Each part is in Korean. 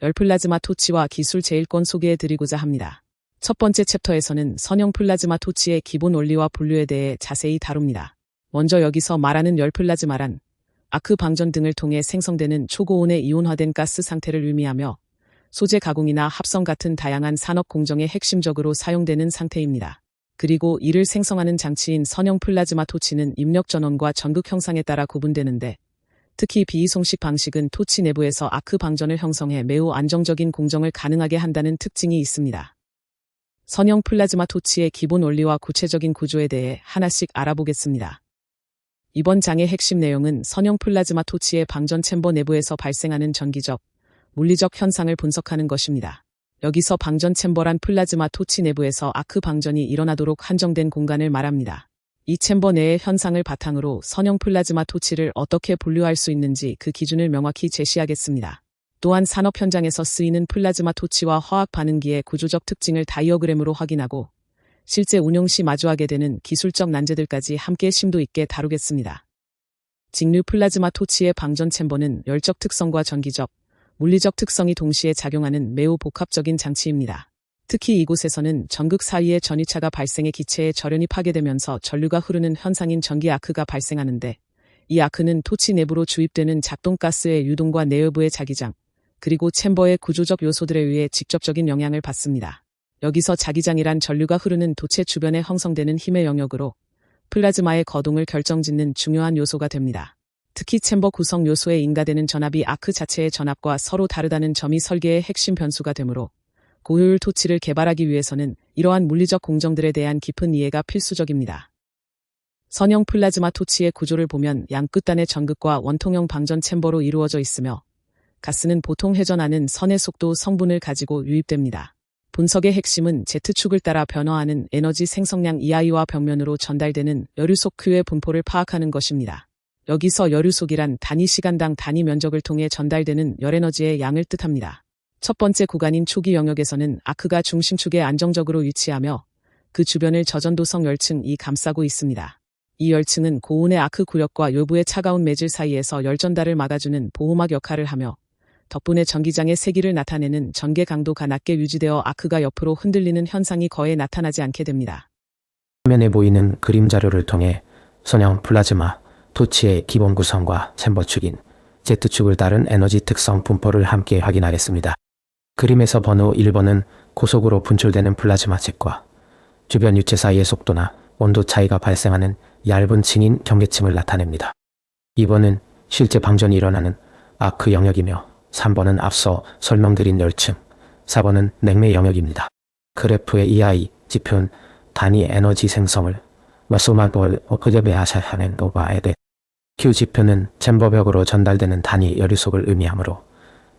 열플라즈마 토치와 기술 제일권 소개해드리고자 합니다. 첫 번째 챕터에서는 선형 플라즈마 토치의 기본 원리와 분류에 대해 자세히 다룹니다. 먼저 여기서 말하는 열플라즈마란 아크 방전 등을 통해 생성되는 초고온의 이온화된 가스 상태를 의미하며 소재 가공이나 합성 같은 다양한 산업 공정에 핵심적으로 사용되는 상태입니다. 그리고 이를 생성하는 장치인 선형 플라즈마 토치는 입력 전원과 전극 형상에 따라 구분되는데 특히 비이송식 방식은 토치 내부에서 아크 방전을 형성해 매우 안정적인 공정을 가능하게 한다는 특징이 있습니다. 선형 플라즈마 토치의 기본 원리와 구체적인 구조에 대해 하나씩 알아보겠습니다. 이번 장의 핵심 내용은 선형 플라즈마 토치의 방전 챔버 내부에서 발생하는 전기적, 물리적 현상을 분석하는 것입니다. 여기서 방전 챔버란 플라즈마 토치 내부에서 아크 방전이 일어나도록 한정된 공간을 말합니다. 이 챔버 내의 현상을 바탕으로 선형 플라즈마 토치를 어떻게 분류할 수 있는지 그 기준을 명확히 제시하겠습니다. 또한 산업 현장에서 쓰이는 플라즈마 토치와 화학 반응기의 구조적 특징을 다이어그램으로 확인하고 실제 운용 시 마주하게 되는 기술적 난제들까지 함께 심도 있게 다루겠습니다. 직류 플라즈마 토치의 방전 챔버는 열적 특성과 전기적, 물리적 특성이 동시에 작용하는 매우 복합적인 장치입니다. 특히 이곳에서는 전극 사이의 전위차가 발생해 기체에 절연이 파괴되면서 전류가 흐르는 현상인 전기 아크가 발생하는데 이 아크는 토치 내부로 주입되는 작동가스의 유동과 내외부의 자기장, 그리고 챔버의 구조적 요소들에 의해 직접적인 영향을 받습니다. 여기서 자기장이란 전류가 흐르는 도체 주변에 형성되는 힘의 영역으로 플라즈마의 거동을 결정짓는 중요한 요소가 됩니다. 특히 챔버 구성 요소에 인가되는 전압이 아크 자체의 전압과 서로 다르다는 점이 설계의 핵심 변수가 되므로 고효율 토치를 개발하기 위해서는 이러한 물리적 공정들에 대한 깊은 이해가 필수적입니다. 선형 플라즈마 토치의 구조를 보면 양끝단의 전극과 원통형 방전 챔버로 이루어져 있으며 가스는 보통 회전하는 선의 속도 성분을 가지고 유입됩니다. 분석의 핵심은 Z축을 따라 변화하는 에너지 생성량 EI와 벽면으로 전달되는 여류속 Q의 분포를 파악하는 것입니다. 여기서 여류속이란 단위 시간당 단위 면적을 통해 전달되는 열에너지의 양을 뜻합니다. 첫 번째 구간인 초기 영역에서는 아크가 중심축에 안정적으로 위치하며 그 주변을 저전도성 열층이 감싸고 있습니다. 이 열층은 고온의 아크 구력과 요부의 차가운 매질 사이에서 열전달을 막아주는 보호막 역할을 하며 덕분에 전기장의 세기를 나타내는 전개 강도가 낮게 유지되어 아크가 옆으로 흔들리는 현상이 거의 나타나지 않게 됩니다. 화면에 보이는 그림 자료를 통해 선형 플라즈마 토치의 기본 구성과 챔버축인 Z축을 따른 에너지 특성 분포를 함께 확인하겠습니다. 그림에서 번호 1번은 고속으로 분출되는 플라즈마 칩과 주변 유체 사이의 속도나 온도 차이가 발생하는 얇은 층인 경계층을 나타냅니다. 2번은 실제 방전이 일어나는 아크 영역이며 3번은 앞서 설명드린 열층, 4번은 냉매 영역입니다. 그래프의 EI 지표는 단위 에너지 생성을 마소마볼 그제베하샤하는 노바에 대 Q 지표는 챔버벽으로 전달되는 단위 여류속을 의미하므로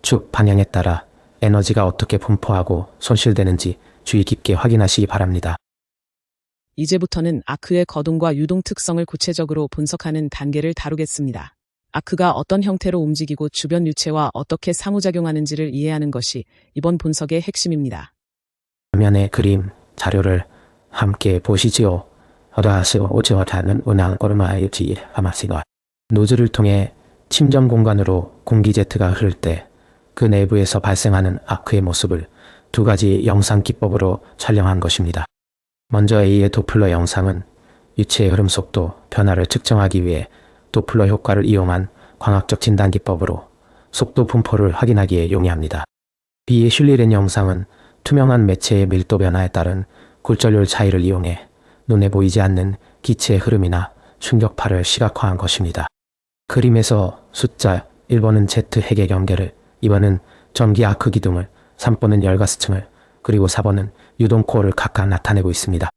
축 방향에 따라 에너지가 어떻게 분포하고 손실되는지 주의 깊게 확인하시기 바랍니다. 이제부터는 아크의 거동과 유동 특성을 구체적으로 분석하는 단계를 다루겠습니다. 아크가 어떤 형태로 움직이고 주변 유체와 어떻게 상호작용하는지를 이해하는 것이 이번 분석의 핵심입니다. 화면의 그림, 자료를 함께 보시지요. 노즐을 통해 침전 공간으로 공기 제트가 흐를 때 그 내부에서 발생하는 아크의 모습을 두 가지 영상 기법으로 촬영한 것입니다. 먼저 A의 도플러 영상은 유체의 흐름 속도 변화를 측정하기 위해 도플러 효과를 이용한 광학적 진단 기법으로 속도 분포를 확인하기에 용이합니다. B의 슐리렌 영상은 투명한 매체의 밀도 변화에 따른 굴절률 차이를 이용해 눈에 보이지 않는 기체의 흐름이나 충격파를 시각화한 것입니다. 그림에서 숫자 1번은 Z 핵의 경계를, 2번은 전기 아크 기둥을, 3번은 열가스층을, 그리고 4번은 유동코어를 각각 나타내고 있습니다.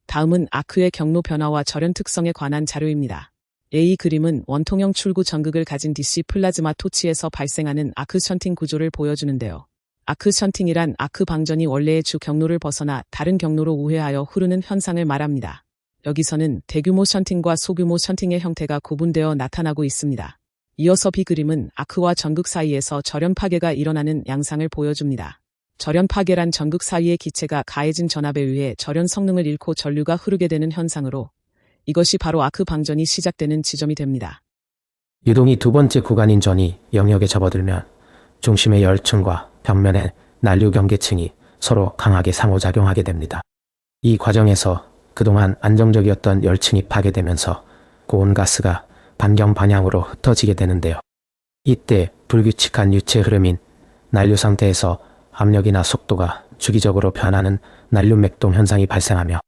다음은 아크의 경로 변화와 절연 특성에 관한 자료입니다. A 그림은 원통형 출구 전극을 가진 DC 플라즈마 토치에서 발생하는 아크 션팅 구조를 보여주는데요. 아크 션팅이란 아크 방전이 원래의 주 경로를 벗어나 다른 경로로 우회하여 흐르는 현상을 말합니다. 여기서는 대규모 션팅과 소규모 션팅의 형태가 구분되어 나타나고 있습니다. 이어서 B 그림은 아크와 전극 사이에서 절연 파괴가 일어나는 양상을 보여줍니다. 절연 파괴란 전극 사이의 기체가 가해진 전압에 의해 절연 성능을 잃고 전류가 흐르게 되는 현상으로 이것이 바로 아크 방전이 시작되는 지점이 됩니다. 유동이 두 번째 구간인 전위 영역에 접어들면 중심의 열층과 벽면의 난류 경계층이 서로 강하게 상호작용하게 됩니다. 이 과정에서 그동안 안정적이었던 열층이 파괴되면서 고온 가스가 반경 방향으로 흩어지게 되는데요. 이때 불규칙한 유체 흐름인 난류 상태에서 압력이나 속도가 주기적으로 변하는 난류 맥동 현상이 발생하며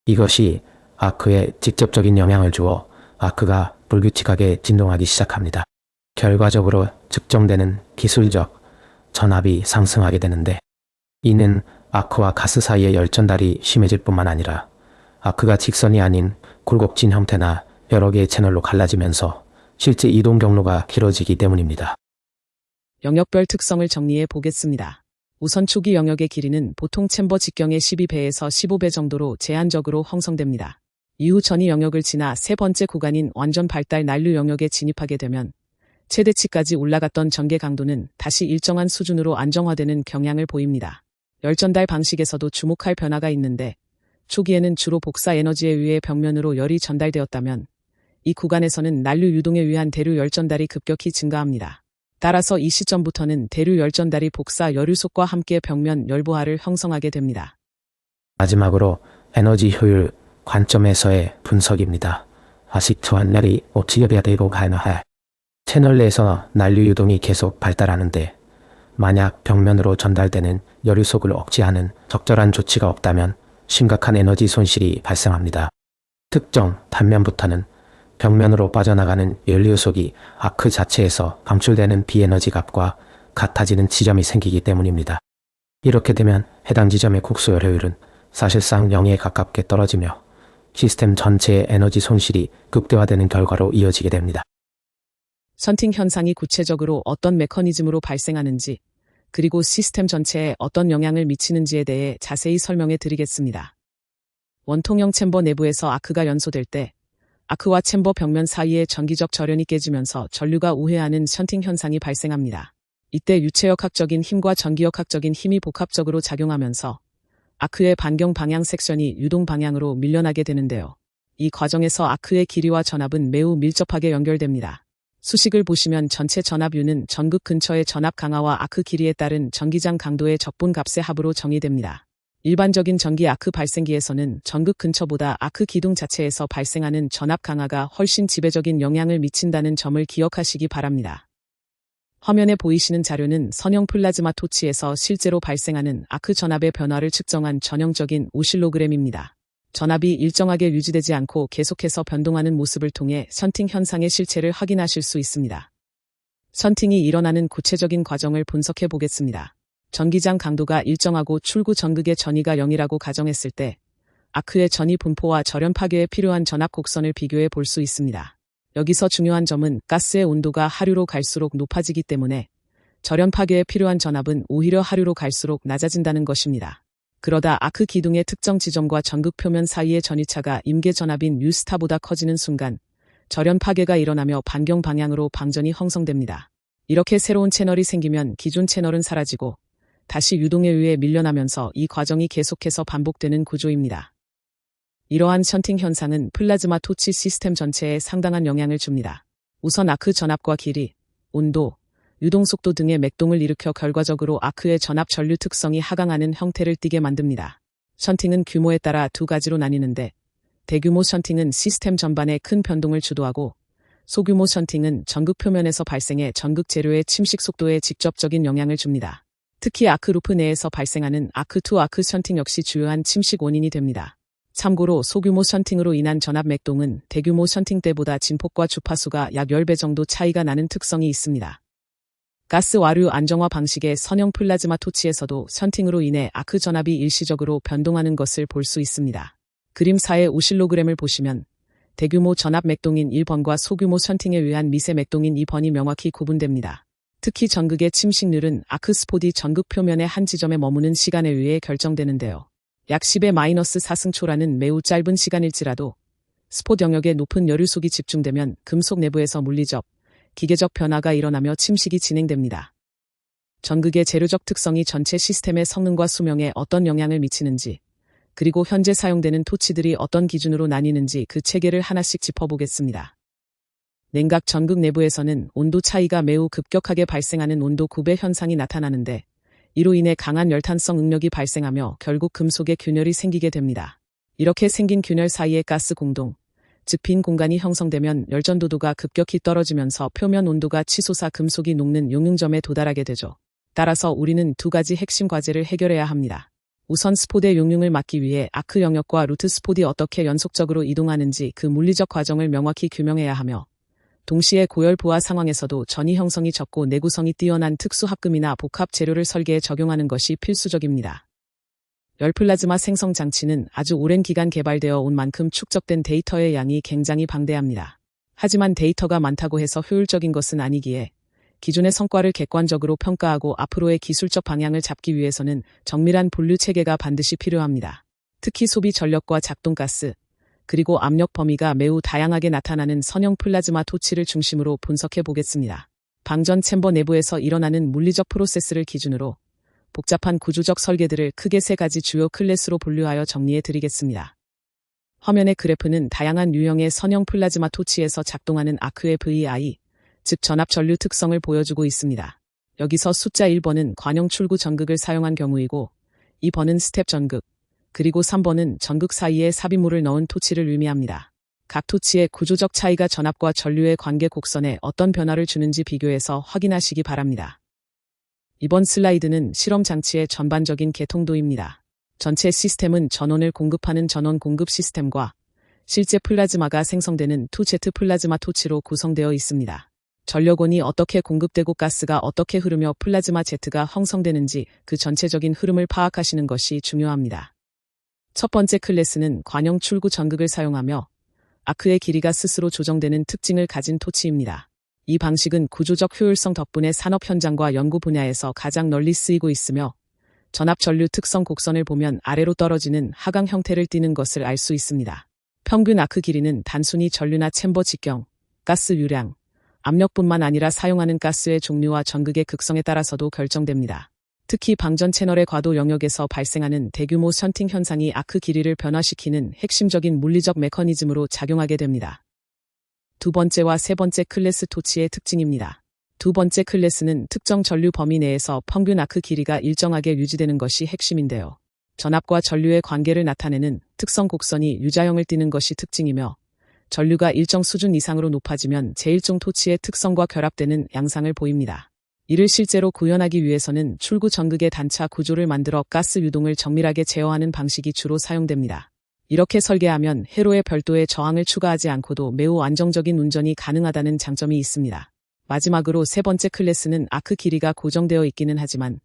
이것이 아크에 직접적인 영향을 주어 아크가 불규칙하게 진동하기 시작합니다. 결과적으로 측정되는 기술적 전압이 상승하게 되는데 이는 아크와 가스 사이의 열전달이 심해질 뿐만 아니라 아크가 직선이 아닌 굴곡진 형태나 여러 개의 채널로 갈라지면서 실제 이동 경로가 길어지기 때문입니다. 영역별 특성을 정리해 보겠습니다. 우선 초기 영역의 길이는 보통 챔버 직경의 12배에서 15배 정도로 제한적으로 형성됩니다. 이후 전이 영역을 지나 세 번째 구간인 완전 발달 난류 영역에 진입하게 되면 최대치까지 올라갔던 전개 강도는 다시 일정한 수준으로 안정화되는 경향을 보입니다. 열전달 방식에서도 주목할 변화가 있는데 초기에는 주로 복사 에너지에 의해 벽면으로 열이 전달되었다면 이 구간에서는 난류 유동에 의한 대류 열전달이 급격히 증가합니다. 따라서 이 시점부터는 대류 열전달이 복사 여류속과 함께 벽면 열보하를 형성하게 됩니다. 마지막으로 에너지 효율 관점에서의 분석입니다. 아시트한 날이 어찌여야 되고 가능해. 채널 내에서 난류 유동이 계속 발달하는데 만약 벽면으로 전달되는 여류속을 억제하는 적절한 조치가 없다면 심각한 에너지 손실이 발생합니다. 특정 단면부터는 벽면으로 빠져나가는 연료속이 아크 자체에서 방출되는 비에너지 값과 같아지는 지점이 생기기 때문입니다. 이렇게 되면 해당 지점의 국소 효율은 사실상 0에 가깝게 떨어지며 시스템 전체의 에너지 손실이 극대화되는 결과로 이어지게 됩니다. 선팅 현상이 구체적으로 어떤 메커니즘으로 발생하는지 그리고 시스템 전체에 어떤 영향을 미치는지에 대해 자세히 설명해 드리겠습니다. 원통형 챔버 내부에서 아크가 연소될 때 아크와 챔버 벽면 사이의 전기적 절연이 깨지면서 전류가 우회하는 션팅 현상이 발생합니다. 이때 유체역학적인 힘과 전기역학적인 힘이 복합적으로 작용하면서 아크의 반경 방향 섹션이 유동 방향으로 밀려나게 되는데요. 이 과정에서 아크의 길이와 전압은 매우 밀접하게 연결됩니다. 수식을 보시면 전체 전압U는 전극 근처의 전압 강화와 아크 길이에 따른 전기장 강도의 적분 값의 합으로 정의됩니다. 일반적인 전기 아크 발생기에서는 전극 근처보다 아크 기둥 자체에서 발생하는 전압 강화가 훨씬 지배적인 영향을 미친다는 점을 기억하시기 바랍니다. 화면에 보이시는 자료는 선형 플라즈마 토치에서 실제로 발생하는 아크 전압의 변화를 측정한 전형적인 오실로그램입니다. 전압이 일정하게 유지되지 않고 계속해서 변동하는 모습을 통해 션팅 현상의 실체를 확인하실 수 있습니다. 션팅이 일어나는 구체적인 과정을 분석해 보겠습니다. 전기장 강도가 일정하고 출구 전극의 전위가 0이라고 가정했을 때 아크의 전위 분포와 절연 파괴에 필요한 전압 곡선을 비교해 볼 수 있습니다. 여기서 중요한 점은 가스의 온도가 하류로 갈수록 높아지기 때문에 절연 파괴에 필요한 전압은 오히려 하류로 갈수록 낮아진다는 것입니다. 그러다 아크 기둥의 특정 지점과 전극 표면 사이의 전위차가 임계 전압인 U스타보다 커지는 순간 절연 파괴가 일어나며 반경 방향으로 방전이 형성됩니다. 이렇게 새로운 채널이 생기면 기존 채널은 사라지고 다시 유동에 의해 밀려나면서 이 과정이 계속해서 반복되는 구조입니다. 이러한 션팅 현상은 플라즈마 토치 시스템 전체에 상당한 영향을 줍니다. 우선 아크 전압과 길이, 온도, 유동 속도 등의 맥동을 일으켜 결과적으로 아크의 전압 전류 특성이 하강하는 형태를 띠게 만듭니다. 션팅은 규모에 따라 두 가지로 나뉘는데 대규모 션팅은 시스템 전반에 큰 변동을 주도하고 소규모 션팅은 전극 표면에서 발생해 전극 재료의 침식 속도에 직접적인 영향을 줍니다. 특히 아크 루프 내에서 발생하는 아크2 아크 션팅 역시 주요한 침식 원인이 됩니다. 참고로 소규모 션팅으로 인한 전압 맥동은 대규모 션팅 때보다 진폭과 주파수가 약 10배 정도 차이가 나는 특성이 있습니다. 가스 와류 안정화 방식의 선형 플라즈마 토치에서도 션팅으로 인해 아크 전압이 일시적으로 변동하는 것을 볼 수 있습니다. 그림 4의 오실로그램을 보시면 대규모 전압 맥동인 1번과 소규모 션팅에 의한 미세 맥동인 2번이 명확히 구분됩니다. 특히 전극의 침식률은 아크 스포디 전극 표면의 한 지점에 머무는 시간에 의해 결정되는데요. 약 10의 -4승초라는 매우 짧은 시간일지라도 스폿 영역에 높은 여류속이 집중되면 금속 내부에서 물리적, 기계적 변화가 일어나며 침식이 진행됩니다. 전극의 재료적 특성이 전체 시스템의 성능과 수명에 어떤 영향을 미치는지, 그리고 현재 사용되는 토치들이 어떤 기준으로 나뉘는지 그 체계를 하나씩 짚어보겠습니다. 냉각 전극 내부에서는 온도 차이가 매우 급격하게 발생하는 온도 구배 현상이 나타나는데 이로 인해 강한 열탄성 응력이 발생하며 결국 금속에 균열이 생기게 됩니다. 이렇게 생긴 균열 사이에 가스 공동, 즉 빈 공간이 형성되면 열전도도가 급격히 떨어지면서 표면 온도가 치솟아 금속이 녹는 용융점에 도달하게 되죠. 따라서 우리는 두 가지 핵심 과제를 해결해야 합니다. 우선 스포드의 용융을 막기 위해 아크 영역과 루트 스포드이 어떻게 연속적으로 이동하는지 그 물리적 과정을 명확히 규명해야 하며 동시에 고열 부하 상황에서도 전이 형성이 적고 내구성이 뛰어난 특수 합금이나 복합 재료를 설계에 적용하는 것이 필수적입니다. 열플라즈마 생성 장치는 아주 오랜 기간 개발되어 온 만큼 축적된 데이터의 양이 굉장히 방대합니다. 하지만 데이터가 많다고 해서 효율적인 것은 아니기에 기존의 성과를 객관적으로 평가하고 앞으로의 기술적 방향을 잡기 위해서는 정밀한 분류 체계가 반드시 필요합니다. 특히 소비 전력과 작동가스, 그리고 압력 범위가 매우 다양하게 나타나는 선형 플라즈마 토치를 중심으로 분석해 보겠습니다. 방전 챔버 내부에서 일어나는 물리적 프로세스를 기준으로 복잡한 구조적 설계들을 크게 세 가지 주요 클래스로 분류하여 정리해 드리겠습니다. 화면의 그래프는 다양한 유형의 선형 플라즈마 토치에서 작동하는 아크의 VI, 즉 전압 전류 특성을 보여주고 있습니다. 여기서 숫자 1번은 관용 출구 전극을 사용한 경우이고 2번은 스텝 전극, 그리고 3번은 전극 사이에 삽입물을 넣은 토치를 의미합니다. 각 토치의 구조적 차이가 전압과 전류의 관계 곡선에 어떤 변화를 주는지 비교해서 확인하시기 바랍니다. 이번 슬라이드는 실험 장치의 전반적인 개통도입니다. 전체 시스템은 전원을 공급하는 전원 공급 시스템과 실제 플라즈마가 생성되는 2Z 플라즈마 토치로 구성되어 있습니다. 전력원이 어떻게 공급되고 가스가 어떻게 흐르며 플라즈마 Z가 형성되는지 그 전체적인 흐름을 파악하시는 것이 중요합니다. 첫 번째 클래스는 관용 출구 전극을 사용하며 아크의 길이가 스스로 조정되는 특징을 가진 토치입니다. 이 방식은 구조적 효율성 덕분에 산업 현장과 연구 분야에서 가장 널리 쓰이고 있으며 전압 전류 특성 곡선을 보면 아래로 떨어지는 하강 형태를 띠는 것을 알 수 있습니다. 평균 아크 길이는 단순히 전류나 챔버 직경, 가스 유량, 압력뿐만 아니라 사용하는 가스의 종류와 전극의 극성에 따라서도 결정됩니다. 특히 방전 채널의 과도 영역에서 발생하는 대규모 션팅 현상이 아크 길이를 변화시키는 핵심적인 물리적 메커니즘으로 작용하게 됩니다. 두 번째와 세 번째 클래스 토치의 특징입니다. 두 번째 클래스는 특정 전류 범위 내에서 평균 아크 길이가 일정하게 유지되는 것이 핵심인데요. 전압과 전류의 관계를 나타내는 특성 곡선이 U자형을 띠는 것이 특징이며 전류가 일정 수준 이상으로 높아지면 제1종 토치의 특성과 결합되는 양상을 보입니다. 이를 실제로 구현하기 위해서는 출구 전극의 단차 구조를 만들어 가스 유동을 정밀하게 제어하는 방식이 주로 사용됩니다. 이렇게 설계하면 회로에 별도의 저항을 추가하지 않고도 매우 안정적인 운전이 가능하다는 장점이 있습니다. 마지막으로 세 번째 클래스는 아크 길이가 고정되어 있기는 하지만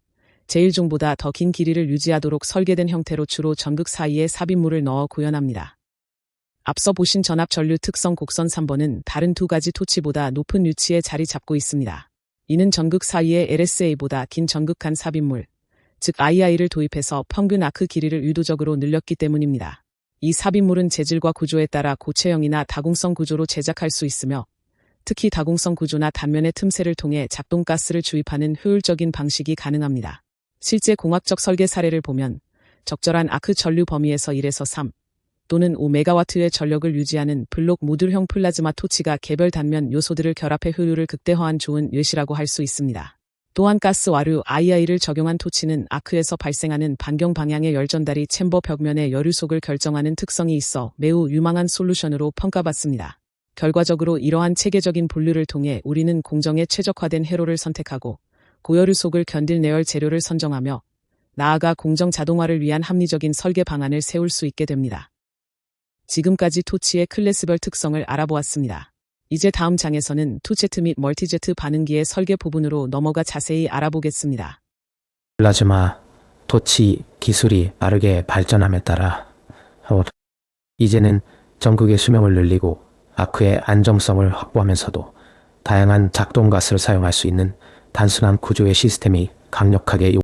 제1종보다 더 긴 길이를 유지하도록 설계된 형태로 주로 전극 사이에 삽입물을 넣어 구현합니다. 앞서 보신 전압 전류 특성 곡선 3번은 다른 두 가지 토치보다 높은 위치에 자리 잡고 있습니다. 이는 전극 사이에 LSA보다 긴 전극 간 삽입물, 즉 II를 도입해서 평균 아크 길이를 의도적으로 늘렸기 때문입니다. 이 삽입물은 재질과 구조에 따라 고체형이나 다공성 구조로 제작할 수 있으며 특히 다공성 구조나 단면의 틈새를 통해 작동가스를 주입하는 효율적인 방식이 가능합니다. 실제 공학적 설계 사례를 보면 적절한 아크 전류 범위에서 1에서 3 또는 5메가와트의 전력을 유지하는 블록 모듈형 플라즈마 토치가 개별 단면 요소들을 결합해 효율을 극대화한 좋은 예시라고 할 수 있습니다. 또한 가스 와류 II를 적용한 토치는 아크에서 발생하는 반경 방향의 열전달이 챔버 벽면의 열유속을 결정하는 특성이 있어 매우 유망한 솔루션으로 평가받습니다. 결과적으로 이러한 체계적인 분류를 통해 우리는 공정에 최적화된 회로를 선택하고 고열유속을 견딜 내열 재료를 선정하며 나아가 공정 자동화를 위한 합리적인 설계 방안을 세울 수 있게 됩니다. 지금까지 토치의 클래스별 특성을 알아보았습니다. 이제 다음 장에서는 2Z 및 멀티제트 반응기의 설계 부분으로 넘어가 자세히 알아보겠습니다. 플라즈마 토치 기술이 빠르게 발전함에 따라 이제는 전극의 수명을 늘리고 아크의 안정성을 확보하면서도 다양한 작동 가스를 사용할 수 있는 단순한 구조의 시스템이 강력하게